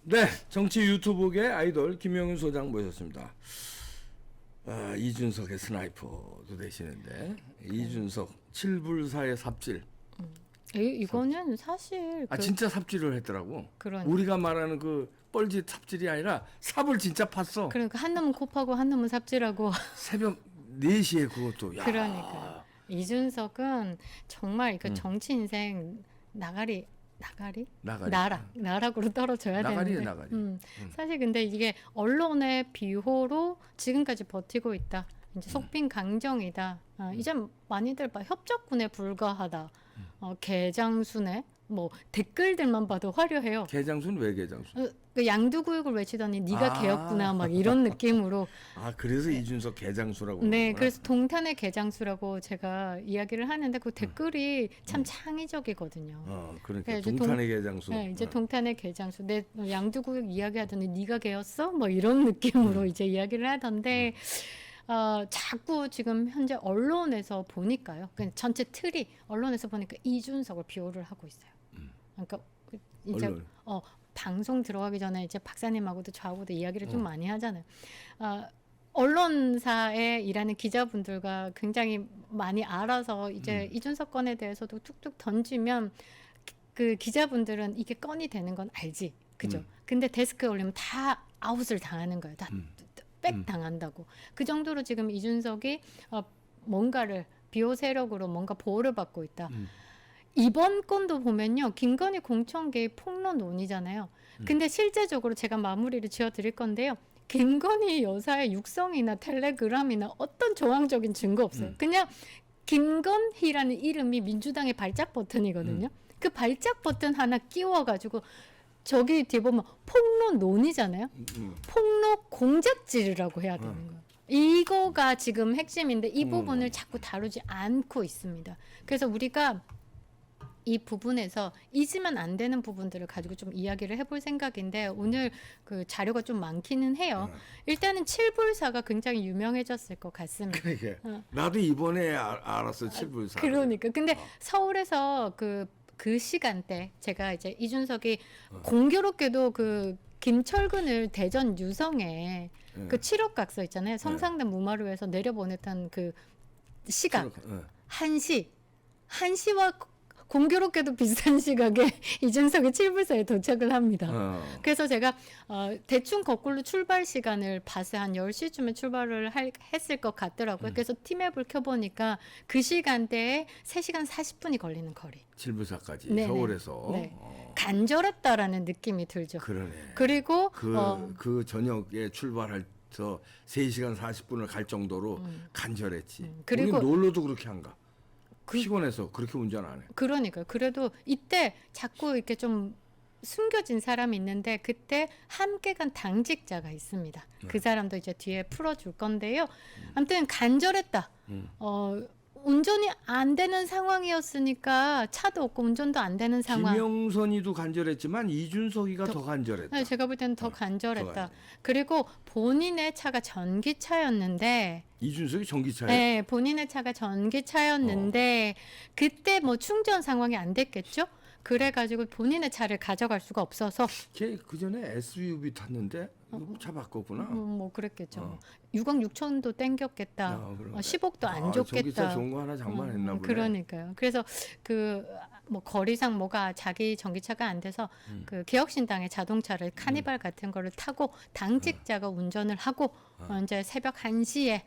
네, 정치 유튜브계 아이돌 김용윤 소장 모셨습니다. 이준석의 스나이퍼도 되시는데 이준석 칠불사의 삽질. 이거는 사실 진짜 삽질을 했더라고. 그러니까. 우리가 말하는 그 뻘짓 삽질이 아니라 삽을 진짜 팠어. 그러니까 한 놈은 코파고 한 놈은 삽질하고. 새벽 4시에 그것도. 야. 그러니까 이준석은 정말 그 정치 인생 나가리 나락으로 떨어져야 나가리예요, 되는데. 나가리. 사실 근데 이게 언론의 비호로 지금까지 버티고 있다. 이제 속빈 강정이다. 이제 많이들 막 협작군에 불과하다. 개장순에 뭐 댓글들만 봐도 화려해요. 개장순 왜 개장순? 그 양두구역을 외치더니 네가 개였구나 막 이런 느낌으로. 그래서 이준석 개장수라고. 네, 그러는구나. 그래서 동탄의 개장수라고 제가 이야기를 하는데 그 댓글이 참 창의적이거든요. 그러니까 네, 이제 동탄의 개장수. 네, 이제 동탄의 개장수. 내 양두구역 이야기하더니 네가 개였어? 뭐 이런 느낌으로 이제 이야기를 하던데 자꾸 지금 현재 언론에서 보니까요. 그냥 전체 틀이 언론에서 보니까 이준석을 비호를 하고 있어요. 그러니까 이제 언론. 방송 들어가기 전에 이제 박사님하고도 저하고도 이야기를 좀 많이 하잖아요. 언론사에 일하는 기자분들과 굉장히 많이 알아서 이제 이준석 건에 대해서도 툭툭 던지면 그 기자분들은 이게 건이 되는 건 알지, 그죠? 근데 데스크에 올리면 다 아웃을 당하는 거예요. 다 백 당한다고. 그 정도로 지금 이준석이 뭔가를 비호 세력으로 뭔가 보호를 받고 있다. 이번 건도 보면요, 김건희 공천 개입 폭로논이잖아요. 근데 실제적으로 제가 마무리를 지어드릴 건데요. 김건희 여사의 육성이나 텔레그램이나 어떤 정황적인 증거 없어요. 그냥 김건희라는 이름이 민주당의 발작 버튼이거든요. 그 발작 버튼 하나 끼워가지고 저기 뒤에 보면 폭로논이잖아요. 폭로 공작질이라고 해야 되는 거예요. 이거가 지금 핵심인데 이 부분을 자꾸 다루지 않고 있습니다. 그래서 우리가 이 부분에서 잊으면 안 되는 부분들을 가지고 좀 이야기를 해볼 생각인데 오늘 그 자료가 좀 많기는 해요. 일단은 칠불사가 굉장히 유명해졌을 것 같습니다. 그러게. 나도 이번에 알았어 칠불사. 그러니까 근데 서울에서 그 시간대 제가 이제 이준석이 공교롭게도 그 김철근을 대전 유성에 그 7억 각서 있잖아요. 성상남 무마루에서 내려보냈던 그 시각 1시와 공교롭게도 비슷한 시각에 이준석이 칠불사에 도착을 합니다. 그래서 제가 대충 거꾸로 출발 시간을 봐서 한 10시쯤에 출발을 했을 것 같더라고요. 그래서 티맵을 켜보니까 그 시간대에 3시간 40분이 걸리는 거리. 칠불사까지 네네. 서울에서. 네. 간절했다라는 느낌이 들죠. 그러네. 그리고 그 저녁에 출발해서 3시간 40분을 갈 정도로 간절했지. 그리고 우리 놀러도 그렇게 안 가. 피곤해서 그렇게 운전 안 해. 그러니까요. 그래도 이때 자꾸 이렇게 좀 숨겨진 사람이 있는데 그때 함께 간 당직자가 있습니다. 그 사람도 이제 뒤에 풀어줄 건데요. 아무튼 간절했다. 운전이 안 되는 상황이었으니까 차도 없고 운전도 안 되는 상황. 김영선이도 간절했지만 이준석이가 더 간절했다. 네, 제가 볼 때는 더 간절했다. 간절. 그리고 본인의 차가 전기차였는데 이준석이 전기차에. 네, 본인의 차가 전기차였는데 그때 뭐 충전 상황이 안 됐겠죠? 그래가지고 본인의 차를 가져갈 수가 없어서 걔그 전에 SUV 탔는데 차 바꿨구나. 뭐 그랬겠죠. 6억 6천도 땡겼겠다. 그러네. 10억도 안 줬겠다. 전기차 좋은 거 하나 장만했나 보네. 그러니까요. 그래서 그 뭐 거리상 뭐가 자기 전기차가 안 돼서 그 개혁신당의 자동차를 카니발 같은 거를 타고 당직자가 운전을 하고 이제 새벽 1시에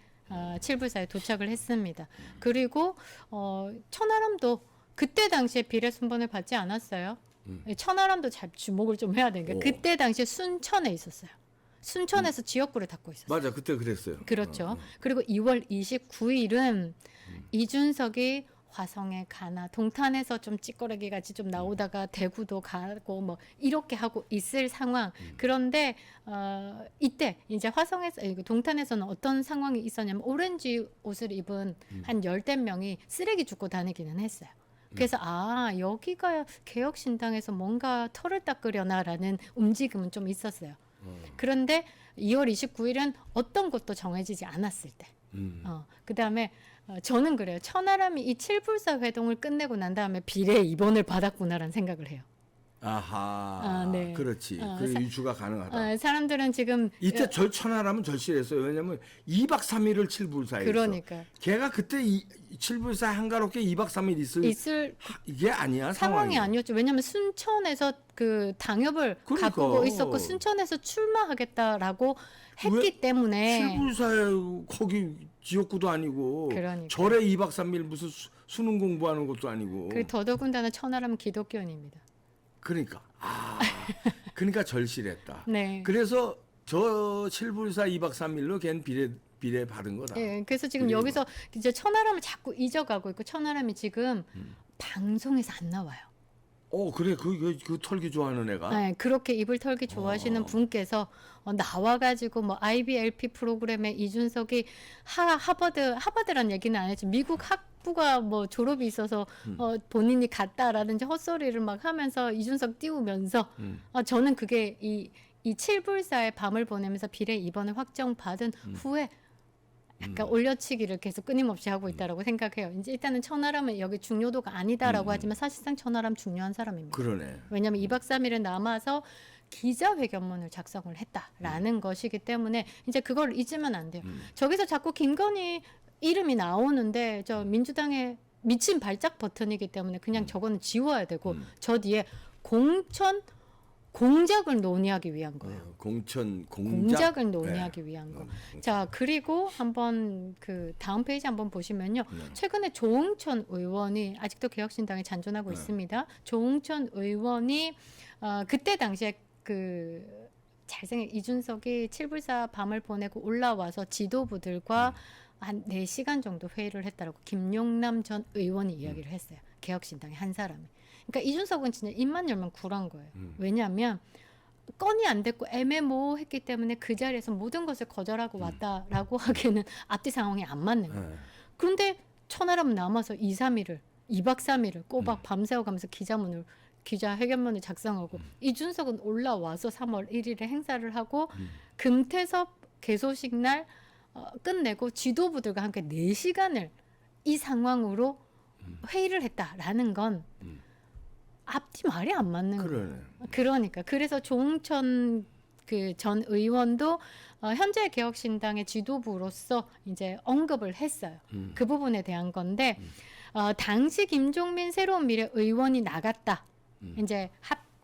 칠불사에 도착을 했습니다. 그리고 천하람도 그때 당시에 비례 순번을 받지 않았어요. 천하람도 잘 주목을 좀 해야 되는 게 그때 당시에 순천에 있었어요. 순천에서 지역구를 맡고 있었어요. 맞아, 그때 그랬어요. 그렇죠. 그리고 2월 29일은 이준석이 화성에 가나 동탄에서 좀 찌꺼레기 같이 좀 나오다가 대구도 가고 뭐 이렇게 하고 있을 상황. 그런데 이때 이제 화성에서 동탄에서는 어떤 상황이 있었냐면 오렌지 옷을 입은 한 10대 명이 쓰레기 줍고 다니기는 했어요. 그래서 여기가 개혁신당에서 뭔가 털을 닦으려나라는 움직임은 좀 있었어요. 그런데 2월 29일은 어떤 것도 정해지지 않았을 때. 그 다음에 저는 그래요. 천하람이 이 칠불사 회동을 끝내고 난 다음에 비례 입원을 받았구나라는 생각을 해요. 아하. 네. 그렇지. 어, 그 사- 유추가 가능하다. 사람들은 지금 이때 절천하라면 절실했어요. 왜냐면 2박 3일을 칠불사에 있어. 그러니까 걔가 그때 칠불사 한가롭게 2박 3일 있을 이게 아니야 상황이 상황이. 아니었죠. 왜냐하면 순천에서 그 당협을 그러니까. 가꾸고 있었고 순천에서 출마하겠다라고 했기 때문에 칠불사에 거기 지역구도 아니고 그러니까. 절에 2박 3일 무슨 수능 공부하는 것도 아니고. 그 더더군다나 천하람 기독교인입니다. 그러니까 그러니까 절실했다. 네. 그래서 저 칠불사 2박 3일로 걘 비례 받은 거다. 예, 그래서 지금 그리고. 여기서 이제 천하람을 자꾸 잊어가고 있고 천하람이 지금 방송에서 안 나와요. 그래 그 털기 좋아하는 애가. 네, 그렇게 입을 털기 좋아하시는 분께서 나와가지고 뭐 IBLP 프로그램에 이준석이 하버드란 얘기는 안 했지 미국 학부가 뭐 졸업이 있어서 본인이 갔다라든지 헛소리를 막 하면서 이준석 띄우면서 저는 그게 이 칠불사의 밤을 보내면서 비례 2번을 확정받은 후에 약간 올려치기를 계속 끊임없이 하고 있다라고 생각해요. 이제 일단은 천하람은 여기 중요도가 아니다라고 하지만 사실상 천하람 중요한 사람입니다. 그러네. 왜냐하면 2박 3일은 남아서 기자회견문을 작성을 했다라는 것이기 때문에 이제 그걸 잊으면 안 돼요. 저기서 자꾸 김건희 이름이 나오는데 저 민주당의 미친 발작 버튼이기 때문에 그냥 저거는 지워야 되고 저 뒤에 공작을 논의하기 위한 거예요. 공작을 논의하기 위한 거. 자, 그리고 한번 그 다음 페이지 한번 보시면요. 최근에 조응천 의원이 아직도 개혁신당에 잔존하고 있습니다. 조응천 의원이 그때 당시에 그 잘생긴 이준석이 칠불사 밤을 보내고 올라와서 지도부들과 한 4시간 정도 회의를 했다라고 김용남 전 의원이 이야기를 했어요. 개혁신당의 한 사람이. 그러니까 이준석은 진짜 입만 열면 굴한 거예요. 왜냐하면 건이 안 됐고 애매모호했기 때문에 그 자리에서 모든 것을 거절하고 왔다라고 하기에는 앞뒤 상황이 안 맞는 거예요. 그런데 천하람 남아서 2박 3일을 꼬박 밤새워가면서 기자회견문을 작성하고 이준석은 올라와서 3월 1일에 행사를 하고 금태섭 개소식 날 끝내고 지도부들과 함께 4시간을 이 상황으로 회의를 했다라는 건 앞뒤 말이 안 맞는 거예요. 그러니까 그래서 조응천 그 전 의원도 현재 개혁신당의 지도부로서 이제 언급을 했어요. 그 부분에 대한 건데 당시 김종민 새로운 미래 의원이 나갔다. 이제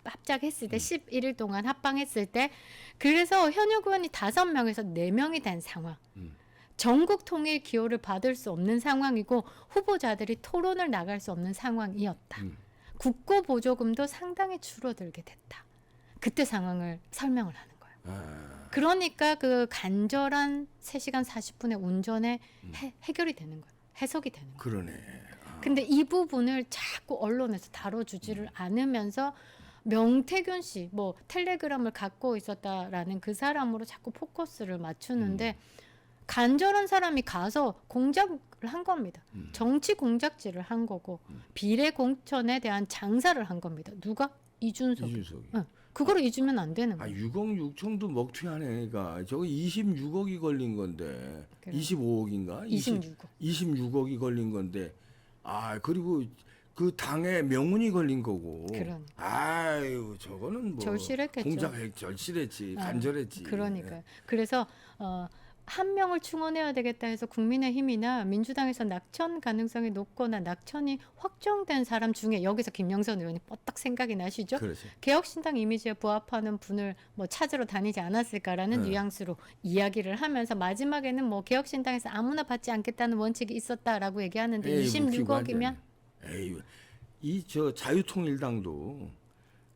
합작했을 때 11일 동안 합방했을 때 그래서 현역 의원이 5명에서 4명이 된 상황. 전국 통일 기호를 받을 수 없는 상황이고 후보자들이 토론을 나갈 수 없는 상황이었다. 국고 보조금도 상당히 줄어들게 됐다. 그때 상황을 설명을 하는 거예요. 그러니까 그 간절한 3시간 40분의 운전에 해결이 되는 거예요. 해석이 되는 거예요. 그러네. 근데 이 부분을 자꾸 언론에서 다뤄주지를 않으면서 명태균 씨, 뭐 텔레그램을 갖고 있었다라는 그 사람으로 자꾸 포커스를 맞추는데 간절한 사람이 가서 공작을 한 겁니다. 정치 공작질을 한 거고 비례 공천에 대한 장사를 한 겁니다. 누가? 이준석이. 그거를 잊으면 안 되는 거예요. 6억 6천도 먹튀하네. 그러니까 저거 26억이 걸린 건데. 그래. 25억인가? 26억. 26억이 걸린 건데. 그리고 그 당에 명운이 걸린 거고. 그러니까. 아유, 저거는 뭐 절실했겠죠. 절실했지. 간절했지. 그러니까요. 그래서 한 명을 충원해야 되겠다 해서 국민의힘이나 민주당에서 낙천 가능성이 높거나 낙천이 확정된 사람 중에 여기서 김영선 의원이 뻗딱 생각이 나시죠? 그렇지. 개혁신당 이미지에 부합하는 분을 뭐 찾으러 다니지 않았을까라는 뉘앙스로 이야기를 하면서 마지막에는 뭐 개혁신당에서 아무나 받지 않겠다는 원칙이 있었다라고 얘기하는데 26억이면 이 저 자유통일당도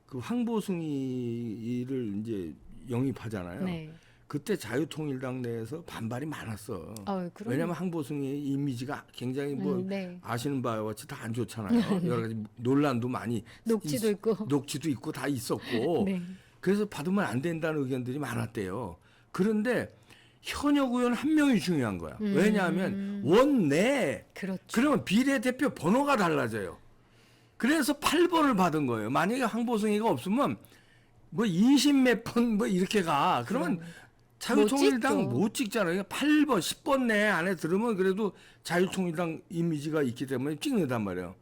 그 황보승이를 이제 영입하잖아요. 네. 그때 자유통일당 내에서 반발이 많았어. 그럼. 왜냐하면 황보승의 이미지가 굉장히 뭐 네. 아시는 바와 같이 다 안 좋잖아요. 여러 가지 논란도 많이 녹취도 있고 다 있었고. 네. 그래서 받으면 안 된다는 의견들이 많았대요. 그런데 현역 의원 한 명이 중요한 거야. 왜냐하면 원내 그렇죠. 그러면 비례대표 번호가 달라져요. 그래서 8번을 받은 거예요. 만약에 황보승이가 없으면 뭐 20몇 번 뭐 이렇게 가. 그러면 자유통일당 못 찍잖아요. 8번, 10번 내 안에 들으면 그래도 자유통일당 이미지가 있기 때문에 찍는단 말이에요.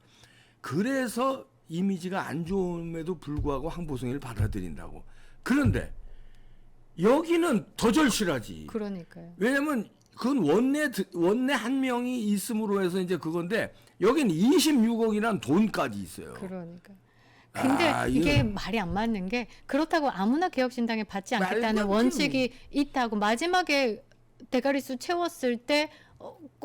그래서 이미지가 안 좋음에도 불구하고 황보승이를 받아들인다고. 그런데 여기는 더 절실하지. 그러니까요. 왜냐면 그건 원내 한 명이 있음으로 해서 이제 그건데 여긴 26억이란 돈까지 있어요. 그러니까. 근데 이게 말이 안 맞는 게 그렇다고 아무나 개혁신당에 받지 않겠다는 원칙이 있다고 마지막에 대가리수 채웠을 때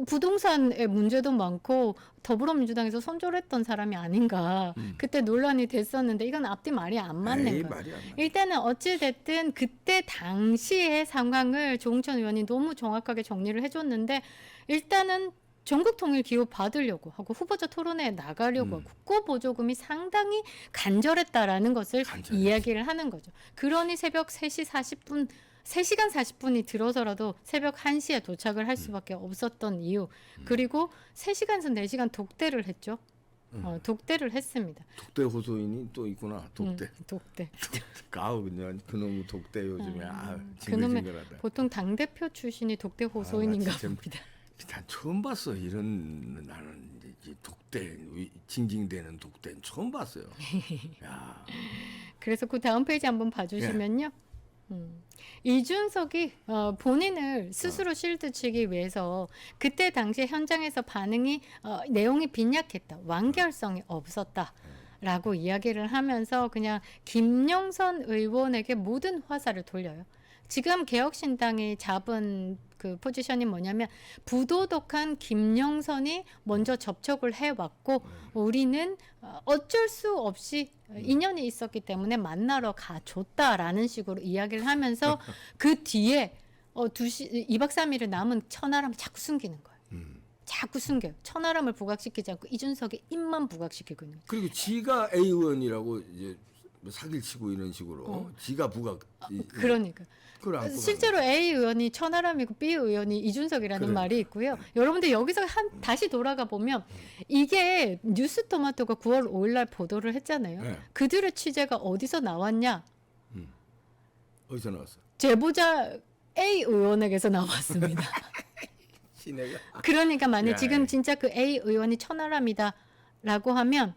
부동산의 문제도 많고 더불어민주당에서 선절했던 사람이 아닌가 그때 논란이 됐었는데 이건 앞뒤 말이 안 맞는 거예요. 일단은 어찌 됐든 그때 당시의 상황을 조홍천 의원이 너무 정확하게 정리를 해줬는데 일단은 전국 통일 기호 받으려고 하고 후보자 토론회에 나가려고 하고 국고 보조금이 상당히 간절했다라는 것을 이야기를 하는 거죠. 그러니 새벽 3시 40분 3시간 40분이 들어서라도 새벽 1시에 도착을 할 수밖에 없었던 이유. 그리고 3시간에서 4시간 독대를 했죠. 독대를 했습니다. 독대 호소인이 또 있구나. 독대. 독대. 아우 그냥 그놈의 독대 요즘에 그놈의 징글징글하다. 보통 당대표 출신이 독대 호소인인가 봅니다. 난 처음 봤어. 이런 나는 이제 독대 징징대는 독대는 처음 봤어요. 야. 그래서 그 다음 페이지 한번 봐주시면요. 이준석이 본인을 스스로 실드치기 위해서 그때 당시 현장에서 반응이 내용이 빈약했다. 완결성이 없었다라고 이야기를 하면서 그냥 김영선 의원에게 모든 화살을 돌려요. 지금 개혁신당이 잡은 그 포지션이 뭐냐면 부도덕한 김영선이 먼저 접촉을 해왔고 우리는 어쩔 수 없이 인연이 있었기 때문에 만나러 가줬다라는 식으로 이야기를 하면서 그 뒤에 2박 3일을 남은 천하람을 자꾸 숨기는 거예요. 자꾸 숨겨요. 천하람을 부각시키지 않고 이준석의 입만 부각시키고 있는 거예요. 그리고 지가 A 의원이라고 이제 사기를 치고 이런 식으로 지가 부각. 그러니까. 실제로 A 의원이 천하람이고 B 의원이 이준석이라는 말이 있고요. 여러분들 여기서 다시 돌아가 보면 이게 뉴스토마토가 9월 5일 날 보도를 했잖아요. 네. 그들의 취재가 어디서 나왔냐? 어디서 나왔어? 제보자 A 의원에게서 나왔습니다. 그러니까 만약 지금 진짜 그 A 의원이 천하람이다라고 하면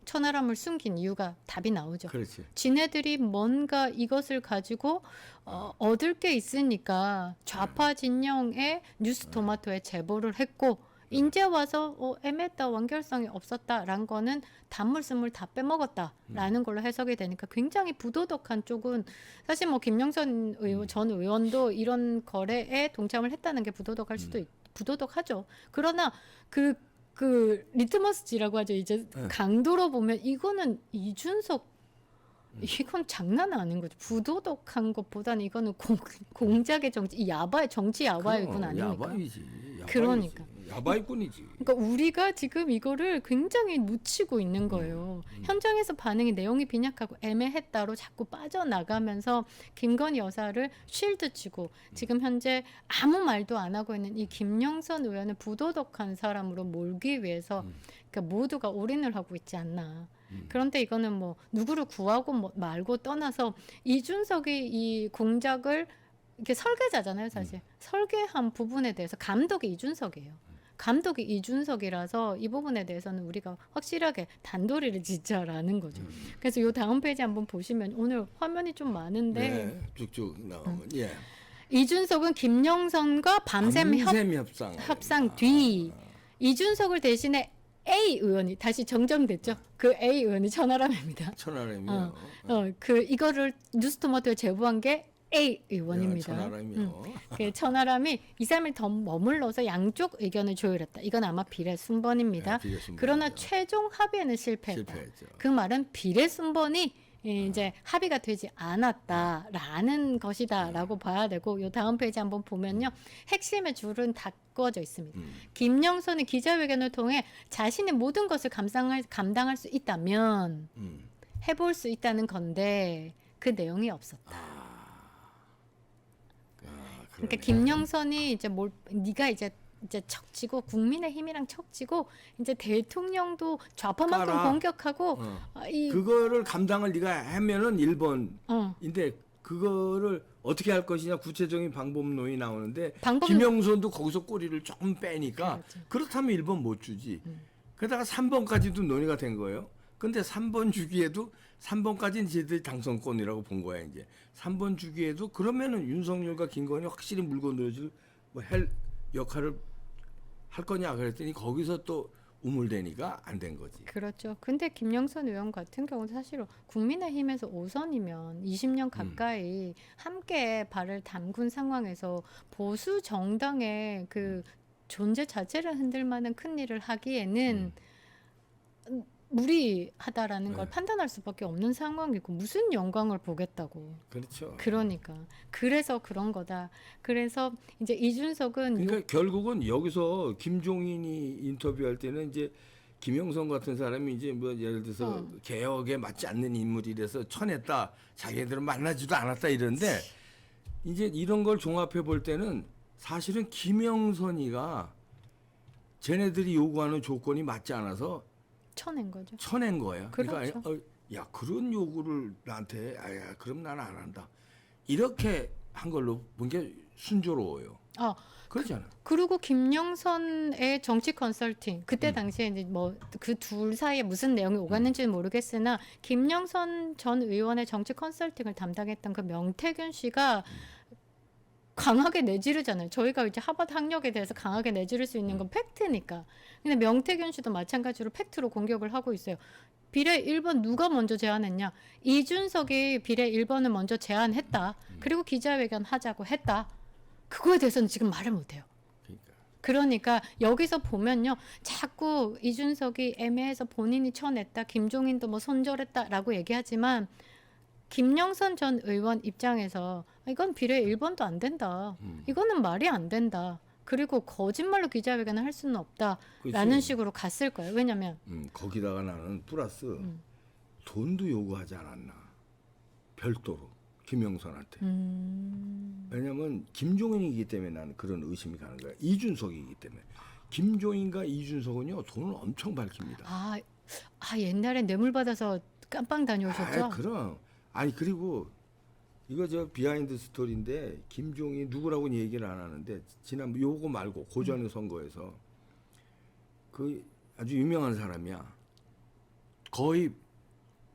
천하람을 숨긴 이유가 답이 나오죠. 그렇지. 지네들이 뭔가 이것을 가지고 얻을 게 있으니까 좌파 진영의 뉴스토마토에 제보를 했고 인제 와서 애매했다 완결성이 없었다라는 거는 단물스물 다 빼먹었다라는 걸로 해석이 되니까 굉장히 부도덕한 쪽은 사실 뭐 김영선 전 의원도 이런 거래에 동참을 했다는 게 부도덕할 수도 부도덕하죠. 그러나 그 리트머스지라고 하죠. 이제 강도로 보면 이거는 이준석 이건 장난 아닌 거죠. 부도덕한 것보다는 이거는 공작의 정치, 야바의 정치 야바이군 아닙니까? 야바이지. 그러니까. 야바이꾼이지. 그러니까 우리가 지금 이거를 굉장히 놓치고 있는 거예요. 현장에서 반응이 내용이 빈약하고 애매했다로 자꾸 빠져나가면서 김건희 여사를 쉴드치고 지금 현재 아무 말도 안 하고 있는 이 김영선 의원을 부도덕한 사람으로 몰기 위해서 그러니까 모두가 올인을 하고 있지 않나. 그런데 이거는 뭐 누구를 구하고 말고 떠나서 이준석이 이 공작을 이게 설계자잖아요, 사실. 설계한 부분에 대해서 감독이 이준석이에요. 감독이 이준석이라서 이 부분에 대해서는 우리가 확실하게 단도리를 짓자라는 거죠. 그래서 이 다음 페이지 한번 보시면 오늘 화면이 좀 많은데 네, 쭉쭉 나오면 이준석은 김영선과 밤샘 협상 뒤 이준석을 대신해 A 의원이 다시 정정됐죠. 그 A 의원이 천하람입니다. 천하람이요. 이거를 뉴스토마토에 제보한 게 A 의원입니다. 천하람이요. 천하람이 2, 3일 더 머물러서 양쪽 의견을 조율했다. 이건 아마 비례순번입니다. 그러나 최종 합의에는 실패했다. 그 말은 비례순번이 이제 합의가 되지 않았다라는 것이다라고 봐야 되고 요 다음 페이지 한번 보면요. 핵심의 줄은 다 그어져 있습니다. 김영선이 기자회견을 통해 자신의 모든 것을 감당할 수 있다면 해볼 수 있다는 건데 그 내용이 없었다. 그러니까 김영선이 이제 네가 이제 척지고 국민의힘이랑 척지고 이제 대통령도 좌파만큼 공격하고 그거를 감당을 네가 하면은 1번인데 그거를 어떻게 할 것이냐 구체적인 방법론이 나오는데 김영선도 거기서 꼬리를 조금 빼니까 그렇다면 1번 못 주지. 그러다가 3번까지도 논의가 된 거예요. 근데 3번 주기에도 3번까지는 쟤들이 당선권이라고 본 거야 이제. 3번 주기에도 그러면은 윤석열과 김건희 확실히 물고 늘어질 뭐할 역할을 할 거냐 그랬더니 거기서 또 우물대니까 안 된 거지. 그렇죠. 근데 김영선 의원 같은 경우는 사실은 국민의힘에서 5선이면 20년 가까이 함께 발을 담근 상황에서 보수 정당의 그 존재 자체를 흔들 만한 큰 일을 하기에는 무리하다라는 걸 네. 판단할 수밖에 없는 상황이고 무슨 영광을 보겠다고. 그렇죠. 그러니까 그래서 그런 거다. 그래서 이제 이준석은 그러니까 결국은 여기서 김종인이 인터뷰할 때는 이제 김영선 같은 사람이 이제 뭐 예를 들어서 개혁에 맞지 않는 인물이라서 쳐냈다. 자기들은 만나지도 않았다 이런데 이제 이런 걸 종합해 볼 때는 사실은 김영선이가 쟤네들이 요구하는 조건이 맞지 않아서 쳐낸 거죠. 쳐낸 거야. 그렇죠. 그러니까 야 그런 요구를 나한테 아야 그럼 나는 안 한다. 이렇게 한 걸로 본 게 순조로워요. 아, 그렇잖아. 그리고 김영선의 정치 컨설팅 그때 당시에 이제 뭐 그 둘 사이에 무슨 내용이 오갔는지는 모르겠으나 김영선 전 의원의 정치 컨설팅을 담당했던 그 명태균 씨가 강하게 내지르잖아요. 저희가 이제 하버드 학력에 대해서 강하게 내지를 수 있는 건 팩트니까. 근데 명태균 씨도 마찬가지로 팩트로 공격을 하고 있어요. 비례 1번 누가 먼저 제안했냐? 이준석이 비례 1번을 먼저 제안했다. 그리고 기자회견 하자고 했다. 그거에 대해서는 지금 말을 못해요. 그러니까 여기서 보면요. 자꾸 이준석이 애매해서 본인이 쳐냈다. 김종인도 뭐 손절했다라고 얘기하지만 김영선 전 의원 입장에서 이건 비례 1번도 안 된다. 이거는 말이 안 된다. 그리고 거짓말로 기자회견을 할 수는 없다라는 그치. 식으로 갔을 거예요. 왜냐면 거기다가 나는 플러스 돈도 요구하지 않았나. 별도로 김영선한테. 왜냐면 김종인이기 때문에 나는 그런 의심이 가는 거야. 이준석이기 때문에. 김종인과 이준석은요 돈을 엄청 밝힙니다. 아 옛날에 뇌물 받아서 깜빵 다녀오셨죠? 그럼. 아니 그리고 이거 저 비하인드 스토리인데 김종인 누구라고는 얘기를 안 하는데 지난 요거 말고 고전의 선거에서 그 아주 유명한 사람이야. 거의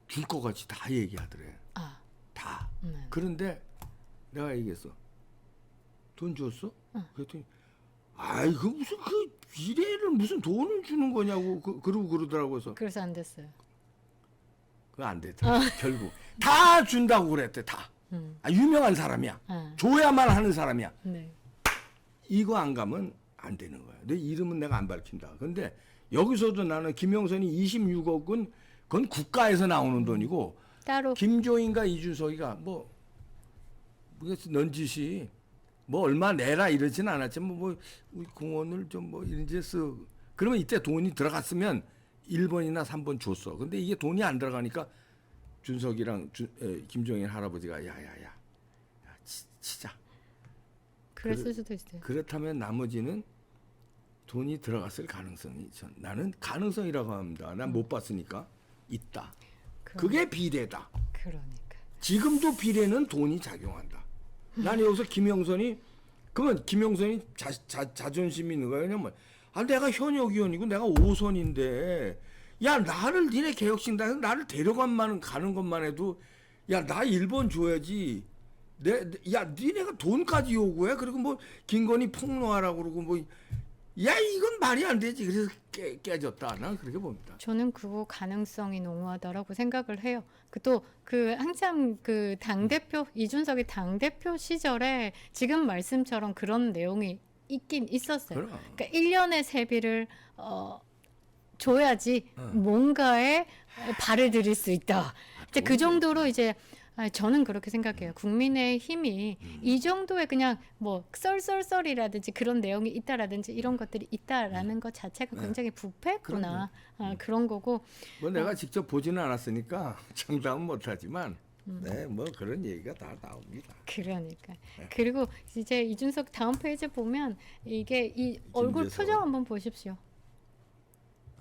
줄 것 같이 다 얘기하더래. 아, 다. 네. 그런데 내가 얘기했어. 돈 줬어? 그랬더니 아이 그 무슨 그 비례를 무슨 돈을 주는 거냐고 그러고 그러더라고. 그래서 그래서 안 됐어요. 그거 안 됐다. 결국 다 준다고 그랬대. 다. 유명한 사람이야. 줘야만 하는 사람이야. 네. 이거 안 가면 안 되는 거야. 내 이름은 내가 안 밝힌다. 근데 여기서도 나는 김영선이 26억은 그건 국가에서 나오는 돈이고 따로 김종인과 이준석이가 뭐 넌지시 뭐 얼마 내라 이러진 않았지만 뭐 우리 공원을 좀 뭐 이런 데 쓰. 그러면 이때 돈이 들어갔으면 1번이나 3번 줬어. 근데 이게 돈이 안 들어가니까 준석이랑 김종인 할아버지가 야야야 치자. 그랬을 수도 있어요. 그렇다면 나머지는 돈이 들어갔을 가능성이 나는 가능성이라고 합니다. 난 못 봤으니까 있다. 그게 비례다. 그러니까. 지금도 비례는 돈이 작용한다. 난 여기서 김영선이 그러면 김영선이 자존심이 있는 거야. 왜냐면 내가 현역 의원이고 내가 5선인데 야 나를 니네 개혁신당에서 나를 데려가는 가는 것만 해도 야 나 1번 줘야지. 야 니네가 돈까지 요구해. 그리고 뭐 김건희 폭로하라고 그러고 뭐 야 이건 말이 안 되지. 그래서 깨졌다. 난 그렇게 봅니다. 저는 그거 가능성이 농후하다라고 생각을 해요. 또 그 항상 그 당대표 이준석이 당대표 시절에 지금 말씀처럼 그런 내용이 있긴 있었어요. 그럼. 그러니까 1년의 세비를 줘야지 뭔가에 발을 들일 수 있다. 이제 그 정도로 이제 저는 그렇게 생각해요. 국민의힘이 이 정도의 그냥 뭐 썰썰썰이라든지 그런 내용이 있다라든지 이런 것들이 있다라는 것 자체가 굉장히 부패했구나. 그런 거고. 뭐 내가 직접 보지는 않았으니까 장담은 못하지만 네, 뭐 그런 얘기가 다 나옵니다. 그러니까. 그리고 이제 이준석 다음 페이지 보면 이게 이 얼굴 준비해서. 표정 한번 보십시오.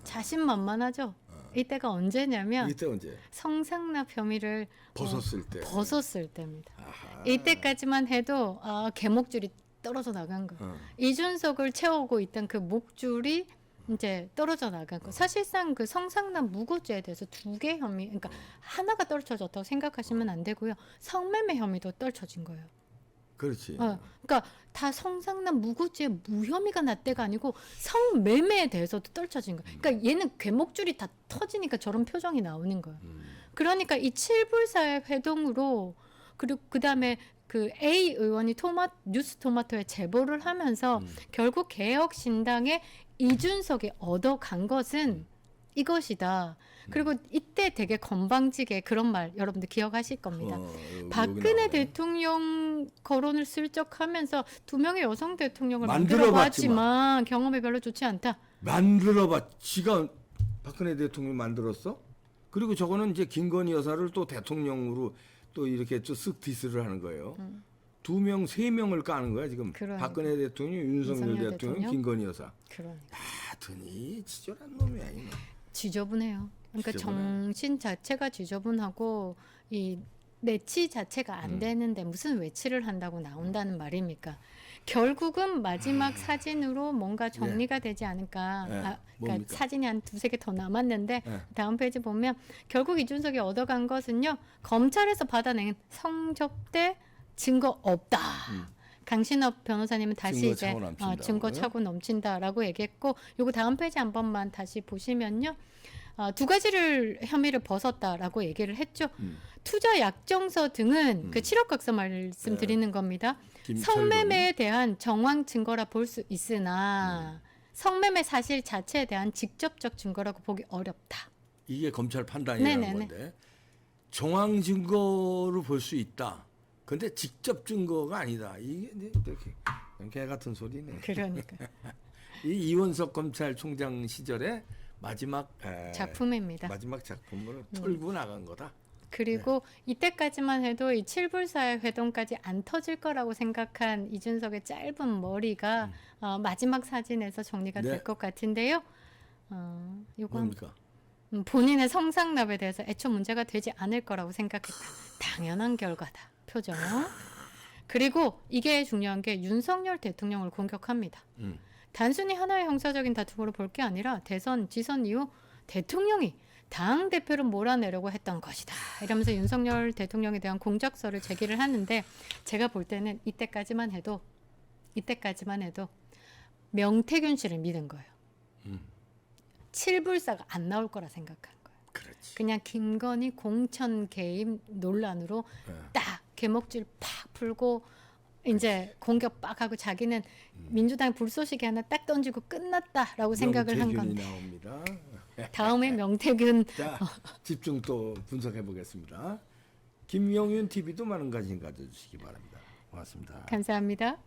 자신만만하죠. 이때가 언제냐면 이때 언제? 성상납 혐의를 벗었을 때. 벗었을 때입니다. 아하. 이때까지만 해도 개목줄이 떨어져 나간 거. 이준석을 채우고 있던 그 목줄이 이제 떨어져 나간 거. 사실상 그 성상남 무고죄에 대해서 두 개 혐의, 그러니까 하나가 떨쳐졌다고 생각하시면 안 되고요. 성매매 혐의도 떨쳐진 거예요. 그렇지. 그러니까 다 성상남 무고죄 무혐의가 났대가 아니고 성매매에 대해서도 떨쳐진 거예요. 그러니까 얘는 괴목줄이 다 터지니까 저런 표정이 나오는 거예요. 그러니까 이 칠불사의 회동으로 그리고 그다음에 그 A 의원이 뉴스토마토에 제보를 하면서 결국 개혁신당의 이준석이 얻어간 것은 이것이다. 그리고 이때 되게 건방지게 그런 말 여러분들 기억하실 겁니다. 박근혜 대통령 거론을 슬쩍 하면서 두 명의 여성 대통령을 만들어봤지만 경험이 별로 좋지 않다. 만들어봐. 지가 박근혜 대통령 만들었어? 그리고 저거는 이제 김건희 여사를 또 대통령으로 또 이렇게 쓱 디스를 하는 거예요. 두 명, 세 명을 까는 거야 지금. 그러니까. 박근혜 대통령, 윤석열 대통령, 김건희 여사. 그러니까. 하여튼이 지저한 놈이야 이놈. 지저분해요. 그러니까 지저분해. 정신 자체가 지저분하고 이 내치 자체가 안 되는데 무슨 외치를 한다고 나온다는 말입니까? 결국은 마지막 사진으로 뭔가 정리가 되지 않을까. 네, 그러니까 뭡니까? 사진이 한 두세 개 더 남았는데 네. 다음 페이지 보면 결국 이준석이 얻어간 것은요. 검찰에서 받아낸 성접대 증거 없다. 강신업 변호사님은 다시 증거 이제 차고 넘친다고요? 증거 차고 넘친다라고 얘기했고 요거 다음 페이지 한 번만 다시 보시면요. 두 가지를 혐의를 벗었다라고 얘기를 했죠. 투자 약정서 등은 그 7억 각서 말씀드리는 겁니다. 성매매에 대한 정황 증거라 볼 수 있으나 성매매 사실 자체에 대한 직접적 증거라고 보기 어렵다. 이게 검찰 판단이라는 네네네. 건데 정황 증거로 볼 수 있다. 근데 직접 증거가 아니다. 이게 이렇게 개 같은 소리네. 그러니까 이 이원석 검찰총장 시절에 마지막 작품입니다. 마지막 작품으로 털고 나간 거다. 그리고 이때까지만 해도 이 칠불사의 회동까지 안 터질 거라고 생각한 이준석의 짧은 머리가 마지막 사진에서 정리가 네. 될 것 같은데요. 요건 뭡니까? 본인의 성상납에 대해서 애초 문제가 되지 않을 거라고 생각했다. 당연한 결과다. 표정. 그리고 이게 중요한 게 윤석열 대통령을 공격합니다. 단순히 하나의 형사적인 다툼으로 볼 게 아니라 대선, 지선 이후 대통령이 당 대표를 몰아내려고 했던 것이다. 이러면서 윤석열 대통령에 대한 공작서를 제기를 하는데 제가 볼 때는 이때까지만 해도 명태균 씨를 믿은 거예요. 칠불사가 안 나올 거라 생각한 거예요. 그렇지. 그냥 김건희 공천 개입 논란으로 딱 개목줄 팍 풀고 이제 공격 빡 하고 자기는 민주당 불쏘시개 하나 딱 던지고 끝났다라고 생각을 한 건데 나옵니다. 다음에 명태균 자, 집중 또 분석해 보겠습니다. 김용윤 TV도 많은 관심 가져주시기 바랍니다. 고맙습니다. 감사합니다.